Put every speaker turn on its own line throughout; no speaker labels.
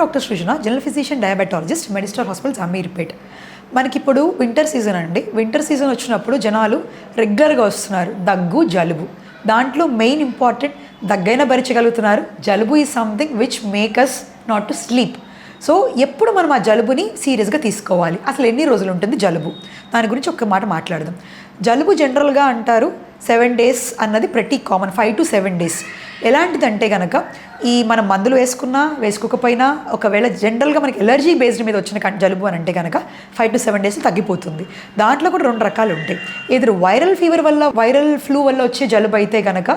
Doctor Srujana, general physician diabetologist, Medistar hospitals Ameerpet. మనకిప్పుడు winter season అండి. Winter season వచ్చినప్పుడు జనాలు రెగ్యులర్గా వస్తున్నారు దగ్గు, జలుబు. దాంట్లో మెయిన్ ఇంపార్టెంట్ దగ్గైనా భరించగలుగుతున్నారు. జలుబు is something which make us not to sleep. So ఎప్పుడు మనం ఆ జలుబుని సీరియస్గా తీసుకోవాలి, అసలు ఎన్ని రోజులు ఉంటుంది జలుబు, దాని గురించి ఒక్క మాట మాట్లాడదాం. జలుబు జనరల్గా అంటారు 7 days అన్నది ప్రతి కామన్, 5 to 7 days. ఎలాంటిదంటే కనుక ఈ మనం మందులు వేసుకోకపోయినా ఒకవేళ జనరల్గా మనకి ఎలర్జీ బేస్డ్ మీద వచ్చిన జలుబు అని అంటే కనుక 5 to 7 days తగ్గిపోతుంది. దాంట్లో కూడా 2 రకాలు ఉంటాయి. ఎదురు వైరల్ ఫీవర్ వల్ల, వైరల్ ఫ్లూ వల్ల వచ్చే జలుబు అయితే కనుక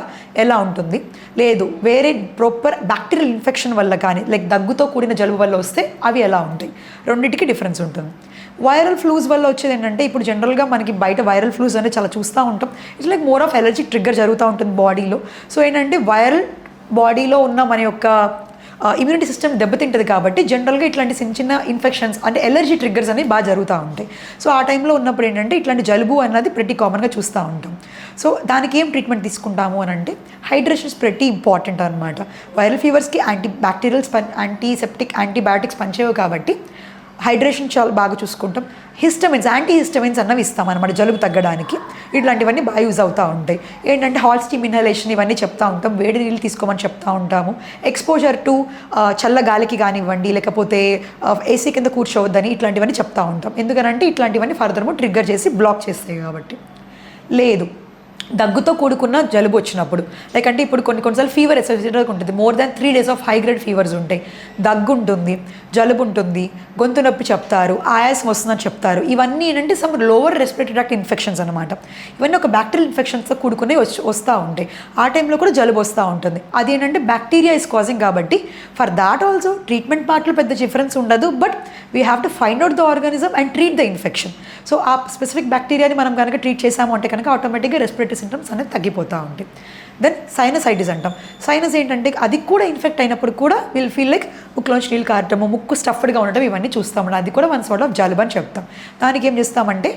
ఎలా ఉంటుంది, లేదు వేరే ప్రాపర్ బ్యాక్టీరియల్ ఇన్ఫెక్షన్ వల్ల కానీ లైక్ దగ్గుతో కూడిన జలుబు వల్ల వస్తే అవి ఎలా ఉంటాయి, రెండింటికి డిఫరెన్స్ ఉంటుంది. వైరల్ ఫ్లూస్ వల్ల వచ్చేది ఏంటంటే ఇప్పుడు జనరల్గా మనకి బయట వైరల్ ఫ్లూస్ అనేది చాలా చూస్తూ ఉంటాం. It's like more of allergic trigger జరుగుతూ ఉంటుంది బాడీలో. సో ఏంటంటే వైరల్ బాడీలో ఉన్న మన యొక్క ఇమ్యూనిటీ సిస్టమ్ దెబ్బతింటుంది కాబట్టి జనరల్గా ఇట్లాంటి చిన్న ఇన్ఫెక్షన్స్ అంటే ఎలర్జీ ట్రిగ్గర్స్ అనేవి బాగా జరుగుతూ ఉంటాయి. సో ఆ టైంలో ఉన్నప్పుడు ఏంటంటే ఇట్లాంటి జలుబు అన్నది ప్రతి కామన్గా చూస్తూ ఉంటాం. సో దానికి ఏం ట్రీట్మెంట్ తీసుకుంటాము అని అంటే హైడ్రేషన్స్ ప్రతి ఇంపార్టెంట్ అనమాట. వైరల్ ఫీవర్స్కి యాంటీ బ్యాక్టీరియల్స్, యాంటీసెప్టిక్, యాంటీబయాటిక్స్ పనిచేయవు కాబట్టి హైడ్రేషన్ చాలా బాగా చూసుకుంటాం. హిస్టమిన్స్, యాంటీ హిస్టమిన్స్ అన్నవి ఇస్తాం అనమాట జలుబు తగ్గడానికి. ఇట్లాంటివన్నీ బాగా యూజ్ అవుతూ ఉంటాయి. ఏంటంటే హాట్ స్టీమ్ ఇన్హలేషన్ ఇవన్నీ చెప్తూ ఉంటాం, వేడి నీళ్ళు తీసుకోమని చెప్తూ ఉంటాము. ఎక్స్పోజర్ టు చల్ల గాలికి కానివ్వండి, లేకపోతే ఏసీ కింద కూర్చోవద్దని ఇట్లాంటివన్నీ చెప్తూ ఉంటాం. ఎందుకనంటే ఇట్లాంటివన్నీ ఫర్దర్ ట్రిగ్గర్ చేసి బ్లాక్ చేస్తాయి కాబట్టి. లేదు దగ్గుతో కూడుకున్న జలుబు వచ్చినప్పుడు లైక్ అంటే ఇప్పుడు కొన్నిసార్లు ఫీవర్ అసోసియేటెడ్ ఉంటుంది, more than 3 days of high grade fevers ఉంటాయి, దగ్గు ఉంటుంది, జలుబు ఉంటుంది, గొంతు నొప్పి చెప్తారు, ఆయాసం వస్తుందని చెప్తారు. ఇవన్నీ ఏంటంటే some lower respiratory tract infections అనమాట. ఇవన్నీ ఒక బ్యాక్టీరియల్ ఇన్ఫెక్షన్స్తో కూడుకునే వస్తూ ఉంటాయి. ఆ టైంలో కూడా జలుబు వస్తూ ఉంటుంది. అది ఏంటంటే బ్యాక్టీరియా ఇస్ కాజింగ్ కాబట్టి ఫర్ దాట్ ఆల్సో ట్రీట్మెంట్ పార్ట్లో పెద్ద డిఫరెన్స్ ఉండదు. But we have to find out the organism and treat the infection. So ఆ స్పెసిఫిక్ బ్యాక్టీరియాని మనం కనుక ట్రీట్ చేసాము అంటే కనుక ఆటోమేటిక్గా రెస్పిరేటరీ సింటమ్స్ అనేది తగ్గిపోతూ ఉంటాయి. దెన్ సైనసైటిస్ అంటాం. సైనస్ ఏంటంటే అది కూడా ఇన్ఫెక్ట్ అయినప్పుడు కూడా విల్ ఫీల్ లైక్ ముక్కులోంచి నీళ్ళు కారటము, ముక్కు స్టఫ్డ్గా ఉండటం, ఇవన్నీ చూస్తామండి. అది కూడా 1 sort of జలుబు అని చెప్తాం. దానికి ఏం చేస్తామంటే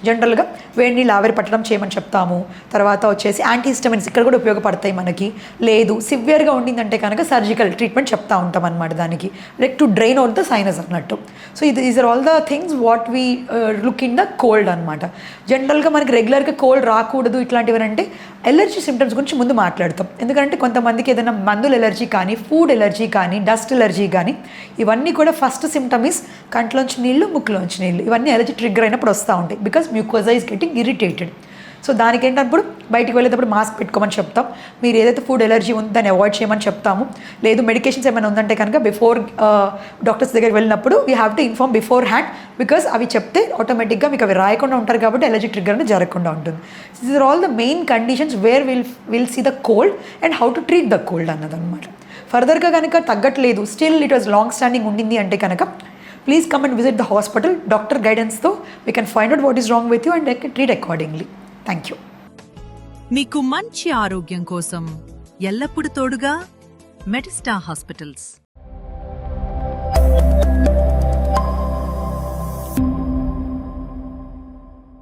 జనరల్గా వేడి నీళ్ళు ఆవిరి పట్టడం చేయమని చెప్తాము. తర్వాత వచ్చేసి యాంటీహిస్టమిన్స్ ఇక్కడ కూడా ఉపయోగపడతాయి మనకి. లేదు సివియర్గా ఉండిందంటే కనుక సర్జికల్ ట్రీట్మెంట్ చెప్తా ఉంటాం అనమాట దానికి, like to drain out the sinus అన్నట్టు. So these are all the things what we look in the cold అనమాట. జనరల్గా మనకి రెగ్యులర్గా కోల్డ్ రాకూడదు ఇట్లాంటివి అంటే ఎలర్జీ సిమ్టమ్స్ గురించి ముందు మాట్లాడతాం. ఎందుకంటే కొంతమందికి ఏదైనా మందుల ఎలర్జీ కానీ, ఫుడ్ ఎలర్జీ కానీ, డస్ట్ ఎలర్జీ కానీ, ఇవన్నీ కూడా ఫస్ట్ సిమ్టమ్ ఇస్ కంట్లోంచి నీళ్ళు, ముక్కులోంచి నీళ్ళు. ఇవన్నీ ఎలర్జీ ట్రిగ్గర్ అయినప్పుడు వస్తూ ఉంటాయి because mucosa is getting irritated. So దానికి ఏంటప్పుడు బయటికి వెళ్ళేటప్పుడు మాస్క్ పెట్టుకోమని చెప్తాం. మీరు ఏదైతే ఫుడ్ ఎలర్జీ ఉందో దాన్ని అవాయిడ్ చేయమని చెప్తాము. లేదు మెడికేషన్స్ ఏమైనా ఉందంటే కనుక బిఫోర్ డాక్టర్స్ దగ్గరికి వెళ్ళినప్పుడు we have to inform before hand because అవి చెప్తే ఆటోమేటిక్గా మీకు అవి రాయకుండా ఉంటారు కాబట్టి ఎలర్జీ ట్రిగ్గర్ అనేది జరగకుండా ఉంటుంది. These are all the main conditions where will see the cold and how to treat the cold అన్నదన్నమాట. ఫర్దర్గా కనుక తగ్గట్లేదు, still it was long standing ఉండింది అంటే కనుక please come and visit the hospital. Doctor గైడెన్స్తో we can find out what is wrong with you and treat accordingly. Thank you.
మీకు మంచి ఆరోగ్యం కోసం ఎల్లప్పుడూ తోడుగా మెడిస్టార్ హాస్పిటల్స్.